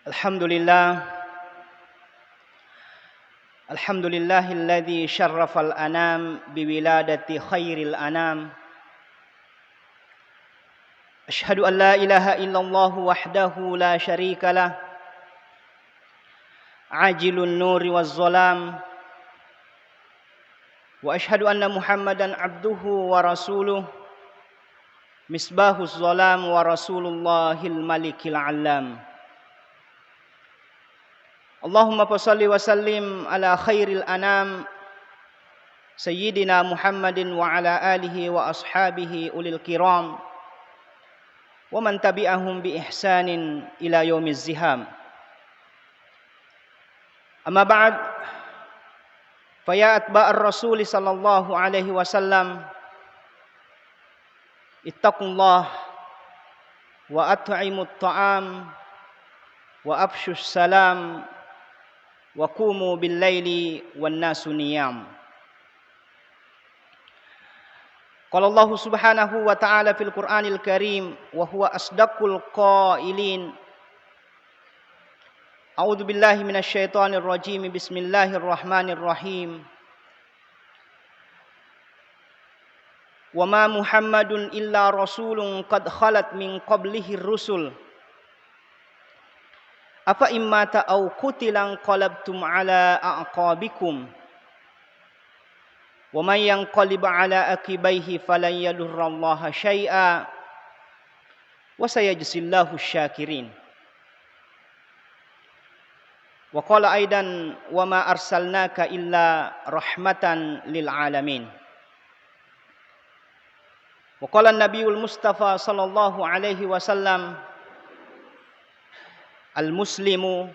Alhamdulillah, alhamdulillahilladzi syarrafal anam biwiladati khairil anam. Asyhadu an la ilaha illallah wahdahu la syarikalah, ajilun nuri waz zalam. Wa asyhadu anna Muhammadan abduhu wa rasuluh, misbahuz zalam wa rasulullahil malikil alam. Allahumma salli wa sallim ala khairil anam Sayyidina Muhammadin wa ala alihi wa ashabihi ulil kiram wa man tabi'ahum bi ihsanin ila yaumiz ziham. Amma ba'd, faya atba'ar rasul sallallahu alaihi wasallam, ittaqullah wa at'imut ta'am wa afshus salam wa qumu bil laili wan nasu niyam. Qala Allah subhanahu wa ta'ala fil Qur'anil Karim wa huwa asdaqul qailin. A'udzu billahi minasy syaithanir rajim. Bismillahirrahmanirrahim. Wa ma Muhammadun illa rasulun qad khalat min qablihi rusul. Afa immata aw qutilan qalabtum ala a'qabikum. Wa man yanqalib ala aqibaihi falan yadurrallaha syai'a wa sayajzillahu syakirin. Wa qala aidan wa ma arsalnaka illa rahmatan lil alamin. Wa qala an-nabiyul Mustafa sallallahu alaihi wasallam, al-muslimu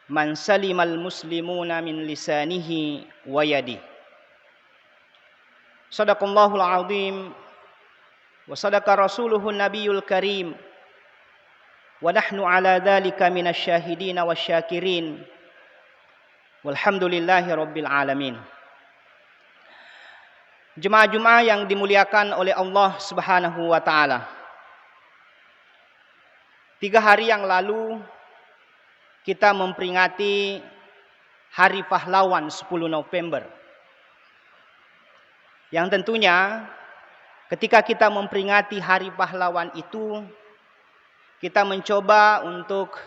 man salimal muslimuna min lisanihi wa yadihi. Sadaqallahul azim wa sadaqa rasuluhun nabiyul karim wa nahnu ala dzalika minasy syahidin wasyakirin walhamdulillahi rabbil alamin. Jemaah-jemaah yang dimuliakan oleh Allah Subhanahu wa taala. 3 hari yang lalu kita memperingati Hari Pahlawan 10 November. Yang tentunya ketika kita memperingati Hari Pahlawan itu, kita mencoba untuk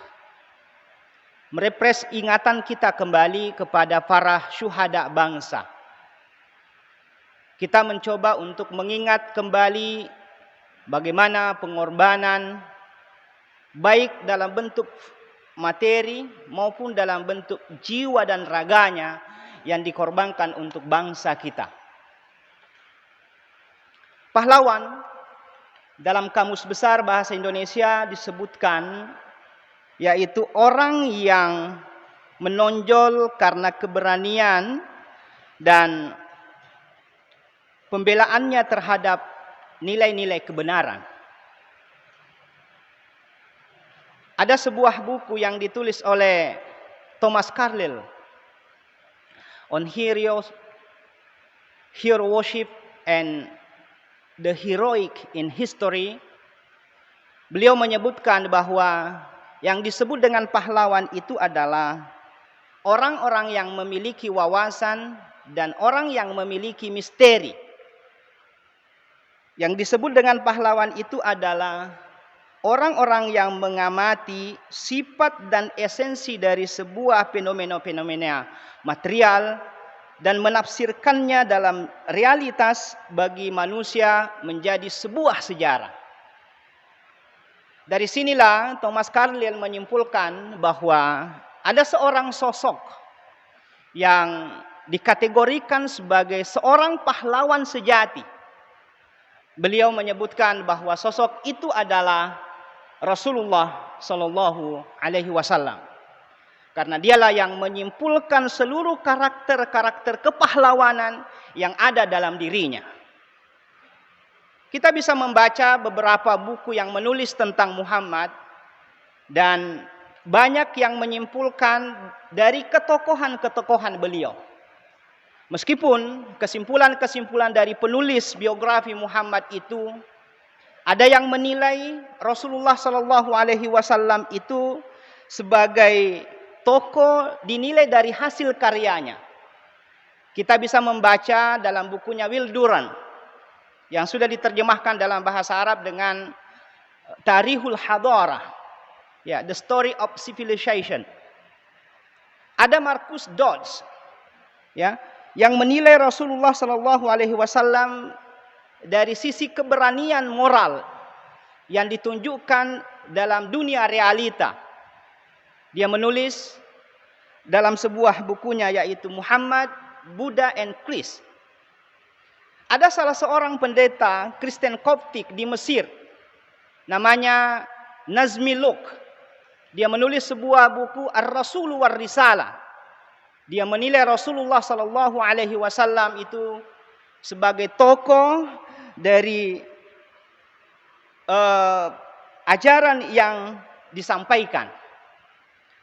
merefresh ingatan kita kembali kepada para syuhada bangsa. Kita mencoba untuk mengingat kembali bagaimana pengorbanan baik dalam bentuk materi maupun dalam bentuk jiwa dan raganya yang dikorbankan untuk bangsa kita. Pahlawan dalam Kamus Besar Bahasa Indonesia disebutkan yaitu orang yang menonjol karena keberanian dan pembelaannya terhadap nilai-nilai kebenaran. Ada sebuah buku yang ditulis oleh Thomas Carlyle on hero worship and the heroic in history. Beliau menyebutkan bahwa yang disebut dengan pahlawan itu adalah orang-orang yang memiliki wawasan dan orang yang memiliki misteri. Yang disebut dengan pahlawan itu adalah orang-orang yang mengamati sifat dan esensi dari sebuah fenomena-fenomena material dan menafsirkannya dalam realitas bagi manusia menjadi sebuah sejarah. Dari sinilah Thomas Carlyle menyimpulkan bahwa ada seorang sosok yang dikategorikan sebagai seorang pahlawan sejati. Beliau menyebutkan bahwa sosok itu adalah Rasulullah Shallallahu Alaihi Wasallam. Karena dialah yang menyimpulkan seluruh karakter-karakter kepahlawanan yang ada dalam dirinya. Kita bisa membaca beberapa buku yang menulis tentang Muhammad dan banyak yang menyimpulkan dari ketokohan-ketokohan beliau. Meskipun kesimpulan-kesimpulan dari penulis biografi Muhammad itu ada yang menilai Rasulullah Shallallahu Alaihi Wasallam itu sebagai tokoh dinilai dari hasil karyanya. Kita bisa membaca dalam bukunya Will Durant yang sudah diterjemahkan dalam bahasa Arab dengan Tarikhul Hadarah, ya, The Story of Civilization. Ada Marcus Dodds, ya, yang menilai Rasulullah Shallallahu Alaihi Wasallam dari sisi keberanian moral yang ditunjukkan dalam dunia realita. Dia menulis dalam sebuah bukunya yaitu Muhammad, Buddha and Christ. Ada salah seorang pendeta Kristen Koptik di Mesir, namanya Nazmi Luq. Dia menulis sebuah buku Ar-Rasul war Risalah. Dia menilai Rasulullah Sallallahu Alaihi Wasallam itu sebagai tokoh dari ajaran yang disampaikan.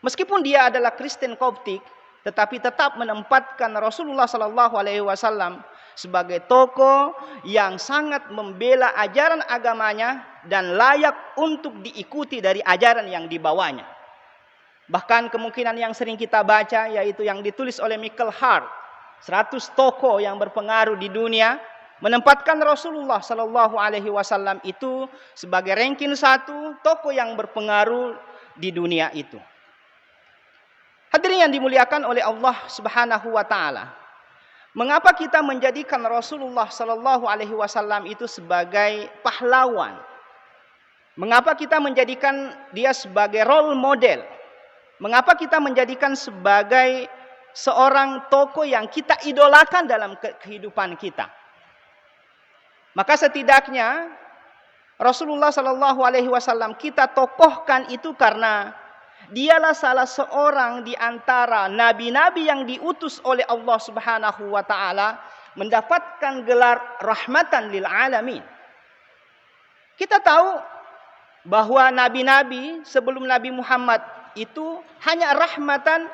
Meskipun dia adalah Kristen Koptik, tetapi tetap menempatkan Rasulullah Sallallahu Alaihi Wasallam sebagai tokoh yang sangat membela ajaran agamanya dan layak untuk diikuti dari ajaran yang dibawanya. Bahkan kemungkinan yang sering kita baca yaitu yang ditulis oleh Michael Hart, 100 tokoh yang berpengaruh di dunia, menempatkan Rasulullah Sallallahu Alaihi Wasallam itu sebagai ranking 1 tokoh yang berpengaruh di dunia itu. Hadirin yang dimuliakan oleh Allah Subhanahu wa taala. Mengapa kita menjadikan Rasulullah Sallallahu Alaihi Wasallam itu sebagai pahlawan? Mengapa kita menjadikan dia sebagai role model? Mengapa kita menjadikan sebagai seorang tokoh yang kita idolakan dalam kehidupan kita? Maka setidaknya Rasulullah Sallallahu Alaihi Wasallam kita tokohkan itu karena dialah salah seorang di antara nabi-nabi yang diutus oleh Allah Subhanahu wa taala mendapatkan gelar rahmatan lil alamin. Kita tahu bahwa nabi-nabi sebelum Nabi Muhammad itu hanya rahmatan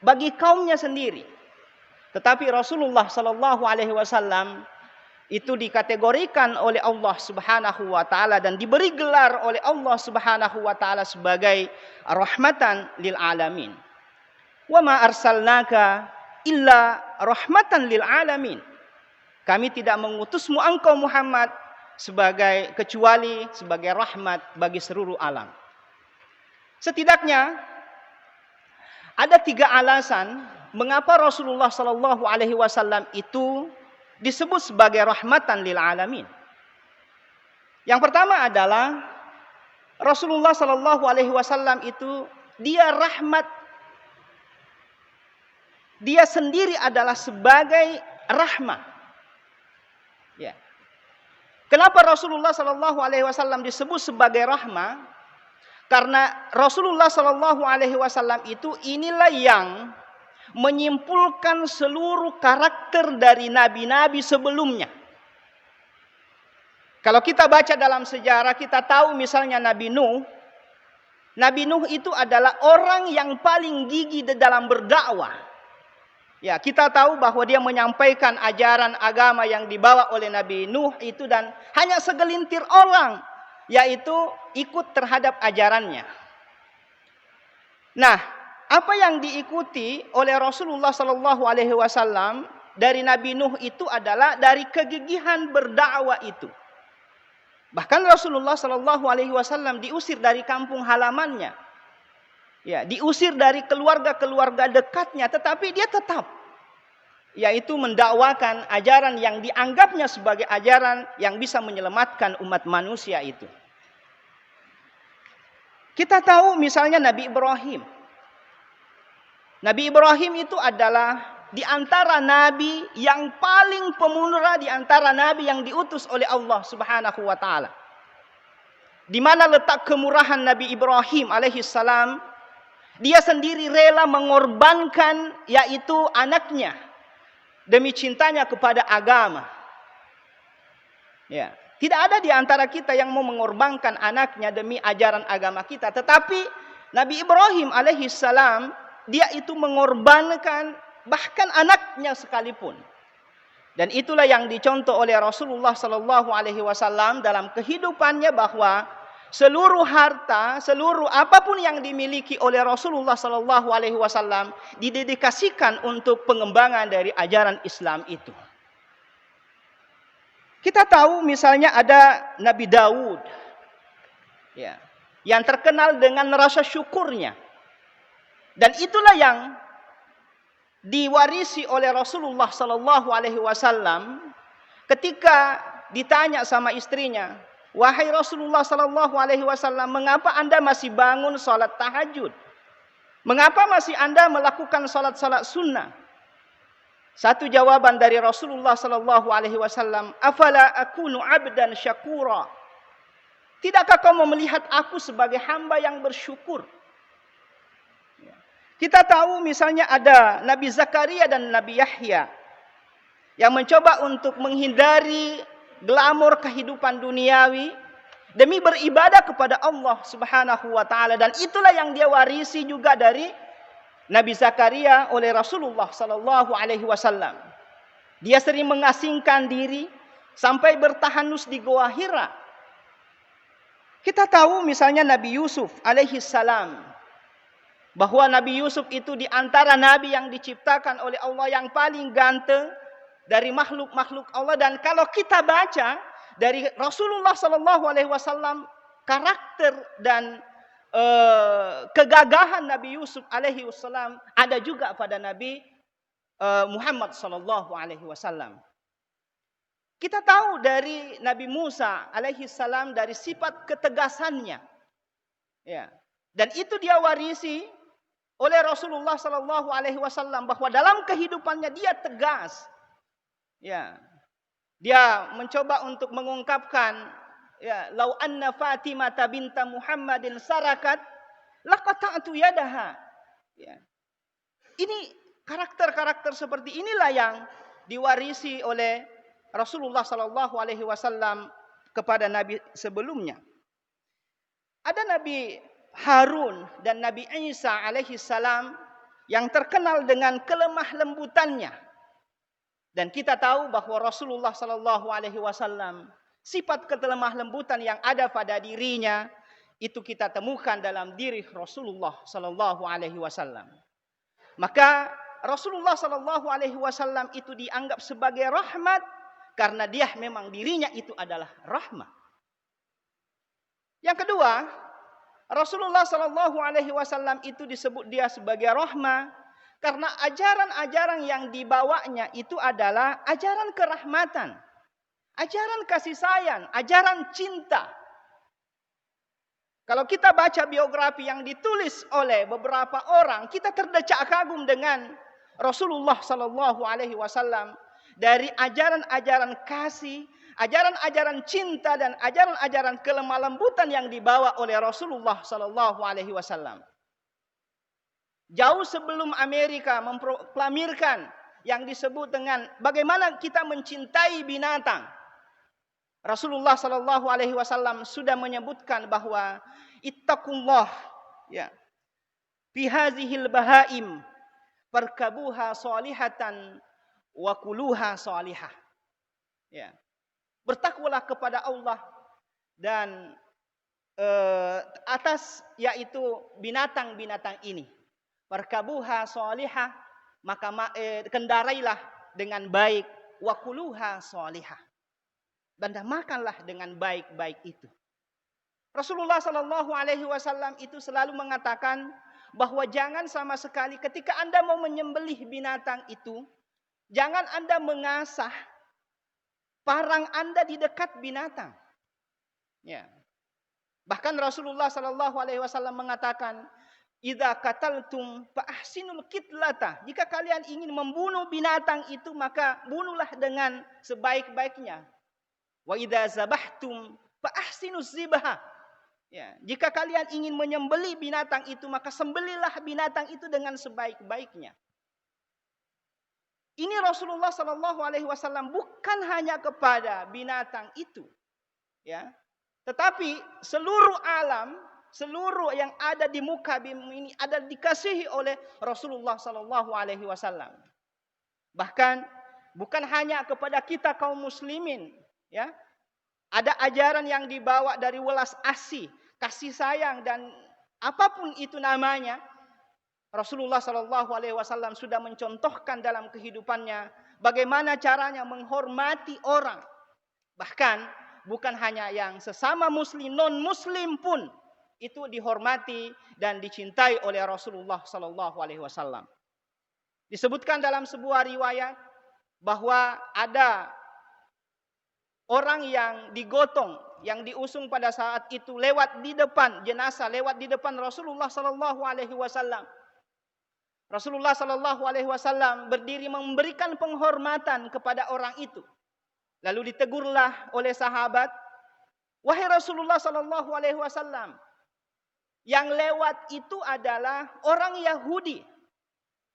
bagi kaumnya sendiri. Tetapi Rasulullah Sallallahu Alaihi Wasallam itu dikategorikan oleh Allah Subhanahu wa taala dan diberi gelar oleh Allah Subhanahu wa taala sebagai rahmatan lil alamin. Wa ma arsalnaka illa rahmatan lil alamin. Kami tidak mengutusmu engkau Muhammad kecuali sebagai rahmat bagi seluruh alam. Setidaknya ada 3 alasan mengapa Rasulullah Sallallahu Alaihi Wasallam itu disebut sebagai rahmatan lil alamin. Yang pertama adalah Rasulullah Sallallahu Alaihi Wasallam itu dia rahmat. Dia sendiri adalah sebagai rahmat. Ya. Kenapa Rasulullah Sallallahu Alaihi Wasallam disebut sebagai rahmat? Karena Rasulullah Sallallahu Alaihi Wasallam itu inilah yang menyimpulkan seluruh karakter dari nabi-nabi sebelumnya. Kalau kita baca dalam sejarah, kita tahu misalnya Nabi Nuh. Nabi Nuh itu adalah orang yang paling gigih dalam berdakwah. Ya, kita tahu bahwa dia menyampaikan ajaran agama yang dibawa oleh Nabi Nuh itu dan hanya segelintir orang yaitu ikut terhadap ajarannya. Nah, apa yang diikuti oleh Rasulullah Sallallahu Alaihi Wasallam dari Nabi Nuh itu adalah dari kegigihan berdakwah itu. Bahkan Rasulullah Sallallahu Alaihi Wasallam diusir dari kampung halamannya, ya, diusir dari keluarga-keluarga dekatnya, tetapi dia tetap, yaitu mendakwakan ajaran yang dianggapnya sebagai ajaran yang bisa menyelamatkan umat manusia itu. Kita tahu misalnya Nabi Ibrahim. Nabi Ibrahim itu adalah di antara nabi yang paling pemurah di antara nabi yang diutus oleh Allah Subhanahu wa taala. Di mana letak kemurahan Nabi Ibrahim alaihi salam? Dia sendiri rela mengorbankan yaitu anaknya demi cintanya kepada agama. Ya, tidak ada di antara kita yang mau mengorbankan anaknya demi ajaran agama kita, tetapi Nabi Ibrahim alaihi salam dia itu mengorbankan bahkan anaknya sekalipun. Dan itulah yang dicontoh oleh Rasulullah Sallallahu Alaihi Wasallam dalam kehidupannya bahwa seluruh harta, seluruh apapun yang dimiliki oleh Rasulullah sallallahu alaihi wasallam didedikasikan untuk pengembangan dari ajaran Islam itu. Kita tahu misalnya ada Nabi Daud, ya, yang terkenal dengan rasa syukurnya. Dan itulah yang diwarisi oleh Rasulullah sallallahu alaihi wasallam ketika ditanya sama istrinya, "Wahai Rasulullah sallallahu alaihi wasallam, mengapa Anda masih bangun salat tahajud? Mengapa masih Anda melakukan salat-salat sunnah?" Satu jawaban dari Rasulullah sallallahu alaihi wasallam, "Afala akunu 'abdan syakura?" Tidakkah kamu melihat aku sebagai hamba yang bersyukur? Kita tahu misalnya ada Nabi Zakaria dan Nabi Yahya yang mencoba untuk menghindari glamor kehidupan duniawi demi beribadah kepada Allah Subhanahu wa taala, dan itulah yang dia warisi juga dari Nabi Zakaria oleh Rasulullah sallallahu alaihi wasallam. Dia sering mengasingkan diri sampai bertahanus di Goa Hira. Kita tahu misalnya Nabi Yusuf alaihi salam, bahwa Nabi Yusuf itu di antara nabi yang diciptakan oleh Allah yang paling ganteng dari makhluk-makhluk Allah. Dan kalau kita baca dari Rasulullah sallallahu alaihi wasallam, karakter dan kegagahan Nabi Yusuf alaihi wasallam ada juga pada Nabi Muhammad sallallahu alaihi wasallam. Kita tahu dari Nabi Musa alaihi salam dari sifat ketegasannya. Ya. Dan itu dia warisi oleh Rasulullah sallallahu alaihi wasallam, bahwa dalam kehidupannya dia tegas. Ya. Dia mencoba untuk mengungkapkan, ya, "Lau anna Fatimah binta Muhammadin sarakat laqata'tu yadaha." Ya. Ini karakter-karakter seperti inilah yang diwarisi oleh Rasulullah sallallahu alaihi wasallam kepada nabi sebelumnya. Ada Nabi Harun dan Nabi Isa alaihi salam yang terkenal dengan kelemah lembutannya. Dan kita tahu bahwa Rasulullah sallallahu alaihi wasallam, sifat kelemah lembutan yang ada pada dirinya itu kita temukan dalam diri Rasulullah sallallahu alaihi wasallam. Maka Rasulullah sallallahu alaihi wasallam itu dianggap sebagai rahmat karena dia memang dirinya itu adalah rahmat. Yang kedua, Rasulullah sallallahu alaihi wasallam itu disebut dia sebagai rahmah karena ajaran-ajaran yang dibawanya itu adalah ajaran kerahmatan, ajaran kasih sayang, ajaran cinta. Kalau kita baca biografi yang ditulis oleh beberapa orang, kita terdecak kagum dengan Rasulullah sallallahu alaihi wasallam dari ajaran-ajaran kasih, ajaran-ajaran cinta dan ajaran-ajaran kelemah lembutan yang dibawa oleh Rasulullah sallallahu alaihi wasallam. Jauh sebelum Amerika memproklamirkan yang disebut dengan bagaimana kita mencintai binatang, Rasulullah sallallahu alaihi wasallam sudah menyebutkan bahwa ittaqullah, ya, fi hazihil bahaim farkabuha salihatan wa kuluha salihah. Ya. Bertakwalah kepada Allah dan atas yaitu binatang-binatang ini. Farkabuha salihah, maka kendarailah dengan baik, wa kuluha salihah. Dan makanlah dengan baik-baik itu. Rasulullah sallallahu alaihi wasallam itu selalu mengatakan bahwa jangan sama sekali ketika Anda mau menyembelih binatang itu, jangan Anda mengasah parang Anda di dekat binatang. Ya. Bahkan Rasulullah sallallahu alaihi wasallam mengatakan, "Idza qataltum fa ahsinul qitlata." Jika kalian ingin membunuh binatang itu, maka bunuhlah dengan sebaik-baiknya. Wa idza zabahtum fa ahsinuz zibha. Ya, jika kalian ingin menyembelih binatang itu, maka sembelihlah binatang itu dengan sebaik-baiknya. Ini Rasulullah sallallahu alaihi wasallam bukan hanya kepada binatang itu, ya, tetapi seluruh alam, seluruh yang ada di muka bumi ini ada dikasihi oleh Rasulullah sallallahu alaihi wasallam. Bahkan bukan hanya kepada kita kaum muslimin, ya, Ada ajaran yang dibawa dari welas asih, kasih sayang dan apapun itu namanya. Rasulullah Shallallahu Alaihi Wasallam sudah mencontohkan dalam kehidupannya bagaimana caranya menghormati orang. Bahkan bukan hanya yang sesama muslim, non muslim pun itu dihormati dan dicintai oleh Rasulullah Shallallahu Alaihi Wasallam. Disebutkan dalam sebuah riwayat bahwa ada orang yang digotong, yang diusung pada saat itu lewat di depan jenazah, lewat di depan Rasulullah Shallallahu Alaihi Wasallam. Rasulullah Shallallahu Alaihi Wasallam berdiri memberikan penghormatan kepada orang itu. Lalu ditegurlah oleh sahabat, wahai Rasulullah Shallallahu Alaihi Wasallam, yang lewat itu adalah orang Yahudi.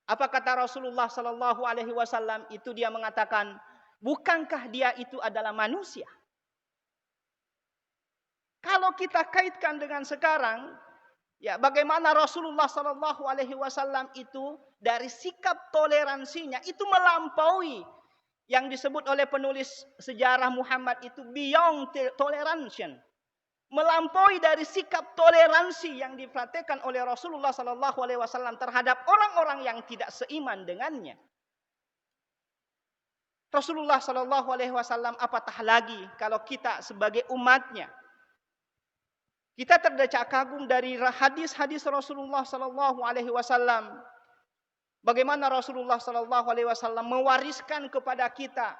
Apa kata Rasulullah Shallallahu Alaihi Wasallam? Itu dia mengatakan, bukankah dia itu adalah manusia? Kalau kita kaitkan dengan sekarang, ya, bagaimana Rasulullah Shallallahu Alaihi Wasallam itu dari sikap toleransinya itu melampaui yang disebut oleh penulis sejarah Muhammad itu beyond toleration, melampaui dari sikap toleransi yang dipraktikkan oleh Rasulullah Shallallahu Alaihi Wasallam terhadap orang-orang yang tidak seiman dengannya. Rasulullah Shallallahu Alaihi Wasallam apatah lagi kalau kita sebagai umatnya. Kita terdecak kagum dari hadis-hadis Rasulullah Sallallahu Alaihi Wasallam. Bagaimana Rasulullah Sallallahu Alaihi Wasallam mewariskan kepada kita,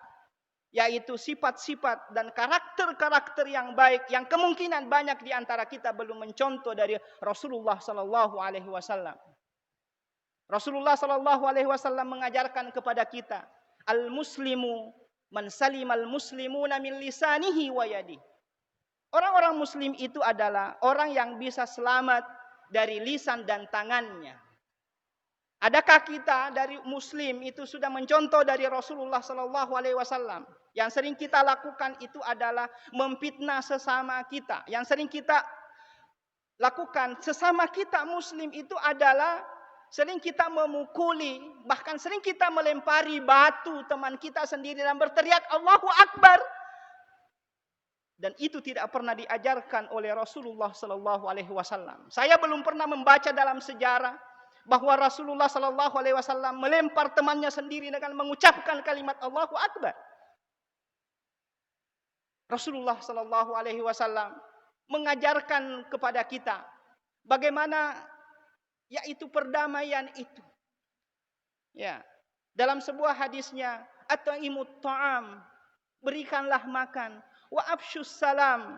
yaitu sifat-sifat dan karakter-karakter yang baik, yang kemungkinan banyak di antara kita belum mencontoh dari Rasulullah Sallallahu Alaihi Wasallam. Rasulullah Sallallahu Alaihi Wasallam mengajarkan kepada kita, al-muslimu man salimal muslimuna min lisanihi wa yadihi. Orang-orang muslim itu adalah orang yang bisa selamat dari lisan dan tangannya. Adakah kita dari muslim itu sudah mencontoh dari Rasulullah Sallallahu Alaihi Wasallam? Yang sering kita lakukan itu adalah memfitnah sesama kita. Yang sering kita lakukan sesama kita muslim itu adalah sering kita memukuli, bahkan sering kita melempari batu teman kita sendiri dan berteriak Allahu Akbar. Dan itu tidak pernah diajarkan oleh Rasulullah Sallallahu Alaihi Wasallam. Saya belum pernah membaca dalam sejarah bahwa Rasulullah Sallallahu Alaihi Wasallam melempar temannya sendiri dengan mengucapkan kalimat Allahu Akbar. Rasulullah Sallallahu Alaihi Wasallam mengajarkan kepada kita bagaimana yaitu perdamaian itu. Ya, dalam sebuah hadisnya, at'imut ta'am, berikanlah makan. Wa afsyus salam,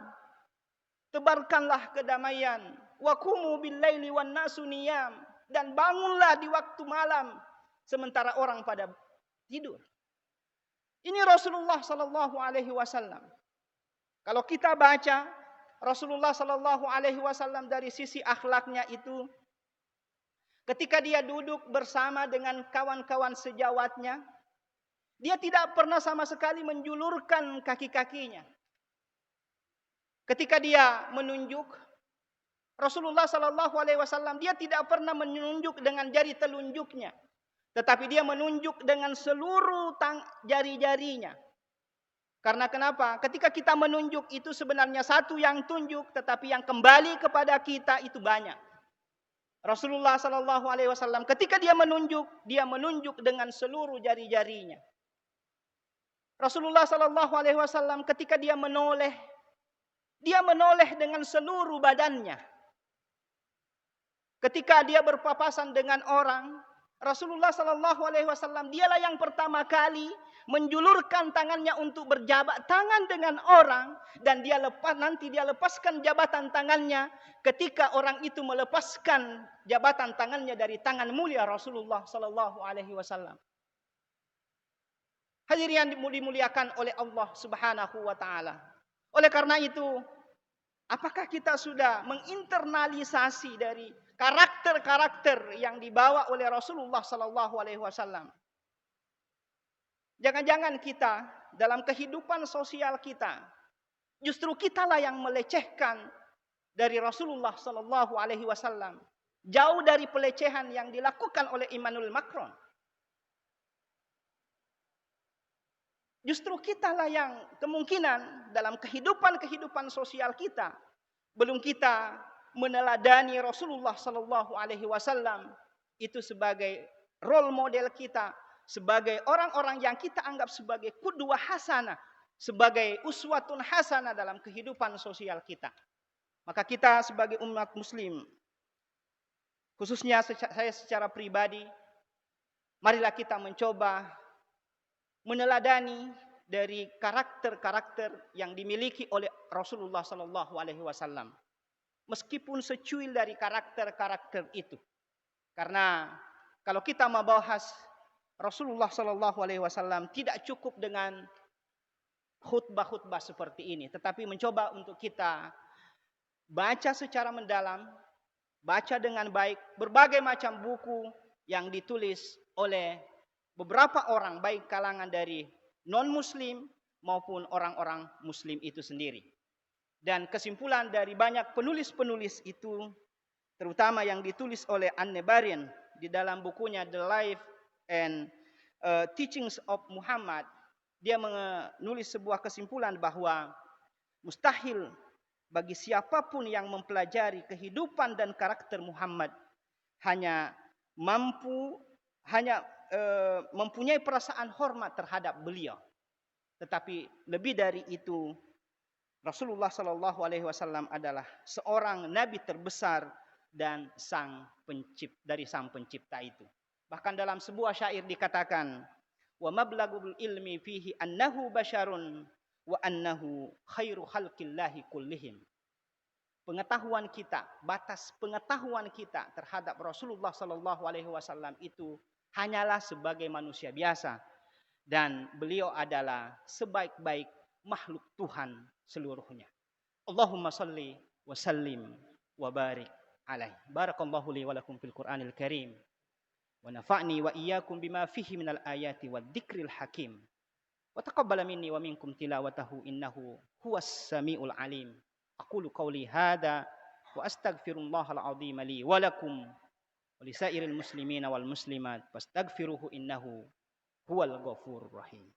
tebarkanlah kedamaian. Wa qumu bil laili wan nasu niyam, dan bangunlah di waktu malam sementara orang pada tidur. Ini Rasulullah Sallallahu Alaihi Wasallam. Kalau kita baca Rasulullah Sallallahu Alaihi Wasallam dari sisi akhlaknya itu, ketika dia duduk bersama dengan kawan-kawan sejawatnya, dia tidak pernah sama sekali menjulurkan kaki-kakinya. Ketika dia menunjuk, Rasulullah Sallallahu Alaihi Wasallam dia tidak pernah menunjuk dengan jari telunjuknya, tetapi dia menunjuk dengan seluruh jari-jarinya. Karena kenapa? Ketika kita menunjuk itu sebenarnya satu yang tunjuk, tetapi yang kembali kepada kita itu banyak. Rasulullah Sallallahu Alaihi Wasallam ketika dia menunjuk dengan seluruh jari-jarinya. Rasulullah Sallallahu Alaihi Wasallam ketika dia menoleh dengan seluruh badannya. Ketika dia berpapasan dengan orang, Rasulullah Sallallahu Alaihi Wasallam dialah yang pertama kali menjulurkan tangannya untuk berjabat tangan dengan orang, dan dia lepaskan jabatan tangannya ketika orang itu melepaskan jabatan tangannya dari tangan mulia Rasulullah Sallallahu Alaihi Wasallam. Hadirin yang dimuliakan oleh Allah Subhanahu wa taala. Oleh karena itu, apakah kita sudah menginternalisasi dari karakter-karakter yang dibawa oleh Rasulullah Sallallahu Alaihi Wasallam? Jangan-jangan kita dalam kehidupan sosial kita, justru kitalah yang melecehkan dari Rasulullah Sallallahu Alaihi Wasallam, jauh dari pelecehan yang dilakukan oleh Emmanuel Macron. Justru kitalah yang kemungkinan dalam kehidupan sosial kita belum kita meneladani Rasulullah Sallallahu Alaihi Wasallam itu sebagai role model kita, sebagai orang-orang yang kita anggap sebagai qudwah hasanah, sebagai uswatun hasanah dalam kehidupan sosial kita. Maka kita sebagai umat muslim, khususnya saya secara pribadi, marilah kita mencoba meneladani dari karakter-karakter yang dimiliki oleh Rasulullah Sallallahu Alaihi Wasallam. Meskipun secuil dari karakter-karakter itu. Karena kalau kita membahas Rasulullah Sallallahu Alaihi Wasallam tidak cukup dengan khutbah-khutbah seperti ini, tetapi mencoba untuk kita baca secara mendalam, baca dengan baik berbagai macam buku yang ditulis oleh beberapa orang, baik kalangan dari non-muslim maupun orang-orang muslim itu sendiri. Dan kesimpulan dari banyak penulis-penulis itu, terutama yang ditulis oleh An-Nabarian di dalam bukunya The Life and Teachings of Muhammad, dia menulis sebuah kesimpulan bahwa mustahil bagi siapapun yang mempelajari kehidupan dan karakter Muhammad hanya mempunyai perasaan hormat terhadap beliau. Tetapi lebih dari itu, Rasulullah Sallallahu Alaihi Wasallam adalah seorang nabi terbesar dan dari sang pencipta itu. Bahkan dalam sebuah syair dikatakan, wa mablagul ilmi fihi annahu basyarun wa annahu khairu khalqillahi kullihim. Pengetahuan kita, batas pengetahuan kita terhadap Rasulullah Sallallahu Alaihi Wasallam itu hanyalah sebagai manusia biasa, dan beliau adalah sebaik-baik makhluk Tuhan seluruhnya. Allahumma salli wa sallim wa barik alaih. Barakallahu li wa lakum fil Qur'anil Karim. Wa nafa'ni wa iyyakum bima fihi minal ayati wad dzikril hakim. Wa taqabbala minni wa minkum tilawatahu innahu huwas samiul alim. Aqulu qawli hadza wa astaghfirullahal azim li wa lakum wa lisairil muslimina wal muslimat fastaghfiruhu innahu huwal ghafurur rahim.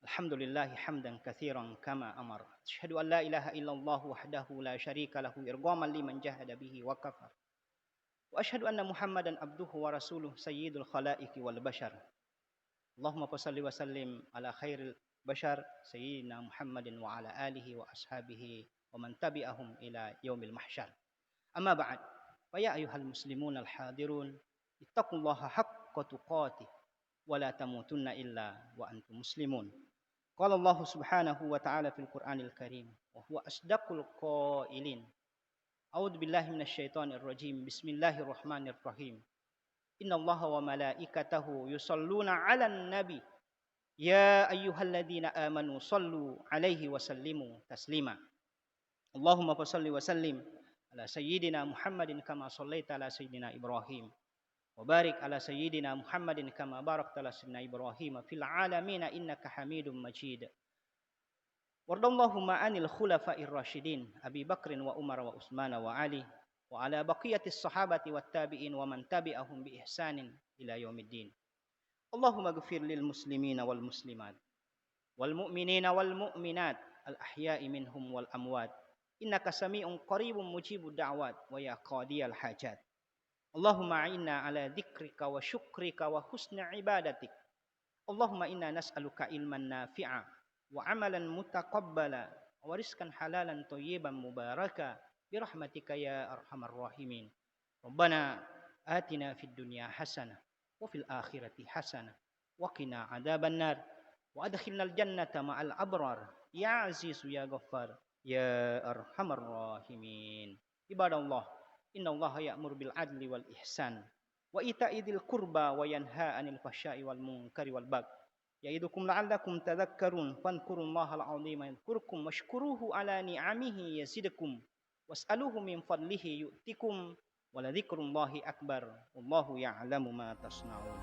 Alhamdulillah hamdan katsiran kama amar. Asyhadu an la ilaha illallah wahdahu la syarika lahu irghaman liman jahada bihi wa kafar. Wa asyhadu anna Muhammadan abduhu wa rasuluh sayyidul khalaiqi wal bashar. Allahumma shalli wa sallim ala khairil bashar sayyidina Muhammadin wa ala alihi wa ashabihi wa man tabi'ahum ila yaumil mahsyar. Amma ba'd. Fa ya ayyuhal muslimun al hadirun ittaqullaha haqqa tuqatih wa la tamutunna illa wa antum muslimun. Qala Allah subhanahu wa ta'ala fil Qur'anil Karim wa huwa asdaqul qailin. A'udzu billahi minasy syaithanir rajim. Bismillahirrahmanirrahim. Innallaha wa malaikatahu yusholluna 'alan nabi. Ya ayyuhalladzina amanu shallu 'alaihi wa sallimu taslima. Allahumma shalli wa sallim ala sayyidina Muhammadin kama shallaita ala sayyidina Ibrahim. وبارك على سيدنا محمد كما باركت على سيدنا إبراهيم في العالمين إنك حميد مجيد. وارض اللهم عن الخلفاء الراشدين أبي بكر وعمر وعثمان وعلي وعلى بقية الصحابة والتابعين ومن تبعهم بإحسان إلى يوم الدين. اللهم اغفر للمسلمين والمسلمات والمؤمنين والمؤمنات الأحياء منهم والأموات إنك سميع قريب مجيب الدعوات ويا قاضي الحاجات. Allahumma inna ala dzikrika wa syukrika wa husna ibadatik. Allahumma inna nas'aluka ilman nafi'a wa amalan mutaqabbala wa rizqan halalan thayyiban mubaraka bi rahmatika ya arhamar rahimin. Rabbana atina fid dunya hasanah wa fil akhirati hasanah wa qina adzaban nar wa adkhilnal jannata ma'al abrar ya azizu ya ghaffar ya arhamar rahimin. Ibadallah, innallaha ya'muru bil adli wal ihsan wa ita'i dzil qurba wa yanha 'anil fahsya'i wal munkari wal baghi ya'idukum la'allakum tadhakkarun fadhkurullahal 'azima yadhkurkum washkuruhu 'ala ni'amihi yazidkum was'aluhu min fadlihi yu'tikum wa la dzikrullahi akbar wallahu ya'lamu ma tasna'un.